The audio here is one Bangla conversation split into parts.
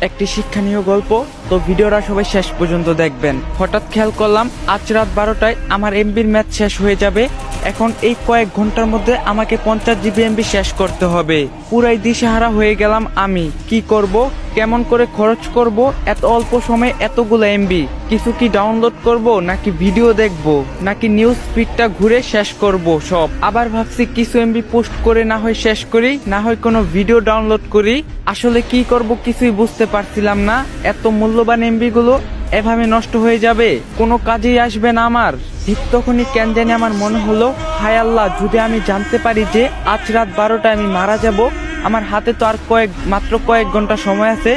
একটি শিক্ষণীয় গল্প। তো ভিডিওটা সবাই শেষ পর্যন্ত দেখবেন। হঠাৎ খেয়াল করলাম আজ রাত 12টায় আমার এমবির ম্যাচ শেষ হয়ে যাবে। এখন এই কয়েক ঘন্টার মধ্যে আমাকে 50 জিবি এমবি শেষ করতে হবে। পুরাই দিশেহারা হয়ে গেলাম আমি। কি করব, কেমন করে খরচ করব এত অল্প সময়ে এতগুলো এমবি? কিছু কি ডাউনলোড করব, নাকি ভিডিও দেখব, নাকি নিউজ ফিডটা ঘুরে শেষ করব সব? আবার ভাবছি কিছু এমবি পোস্ট করে না হয় শেষ করি, না হয় কোনো ভিডিও ডাউনলোড করি। আসলে কি করব কিছুই বুঝতে পারছিলাম না। এত মূল্যবান এমবি গুলো এভাবে নষ্ট হয়ে যাবে, কোনো কাজেই আসবে না আমার। ঠিক তখনই কেন জানি আমার মনে হলো, হায় আল্লাহ, যদি আমি জানতে পারি যে আজ রাত 12টায় আমি মারা যাব, আমার হাতে তো আর মাত্র কয়েক ঘন্টা সময় আছে,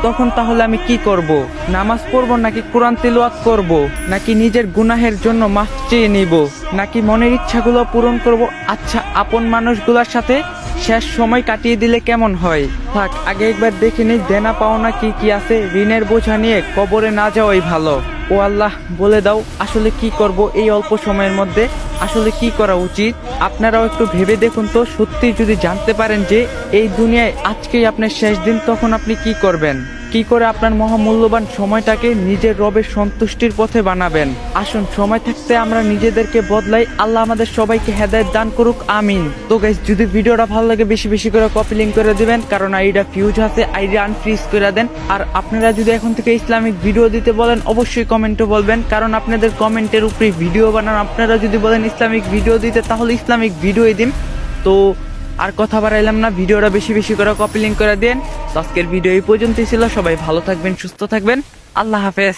তখন তাহলে আমি কি করব? নামাজ পড়ব, নাকি কোরআন তিলাওয়াত করব, নাকি নিজের গুনাহের জন্য মাফ চেয়ে নিব, নাকি মনের ইচ্ছাগুলো পূরণ করব? আচ্ছা, আপন মানুষগুলোর সাথে শেষ সময় কাটিয়ে দিলে কেমন হয়? থাক, আগে একবার দেখে নিই দেনা পাওনা কি কি আছে। ঋণের বোঝা নিয়ে কবরে না যাওয়াই ভালো। ও আল্লাহ, বলে দাও আসলে কি করব এই অল্প সময়ের মধ্যে? আসলে কি করা উচিত? আপনারাও একটু ভেবে দেখুন তো। সত্যি যদি জানতে পারেন যে এই দুনিয়ায় আজকেই আপনার শেষ দিন, তখন আপনি কি করবেন? কি করে আপনার মহামূল্যবান সময়টাকে নিজের রবের সন্তুষ্টির পথে বানাবেন? আসুন, সময় থাকতে আমরা নিজেদেরকে বদলাই। আল্লাহ আমাদের সবাইকে হেদায়েত দান করুক, আমিন। তো গাইস, যদি ভিডিওটা ভালো লাগে বেশি বেশি করে কপি লিঙ্ক করে দিবেন, কারণ আইডিটা ফিউজ আছে, আইডি আনফ্রিজ করে দেন। আর আপনারা যদি এখন থেকে ইসলামিক ভিডিও দিতে বলেন, অবশ্যই কমেন্টে বলবেন, কারণ আপনাদের কমেন্টের উপরে ভিডিও বানান। আপনারা যদি বলেন ইসলামিক ভিডিও দিতে, তাহলে ইসলামিক ভিডিওই দিন। তো আর কথা বাড়াইলাম না, ভিডিওটা বেশি বেশি করে কপি লিঙ্ক করে দেন। তো আজকের ভিডিও এই পর্যন্তই ছিল। সবাই ভালো থাকবেন, সুস্থ থাকবেন। আল্লাহ হাফেজ।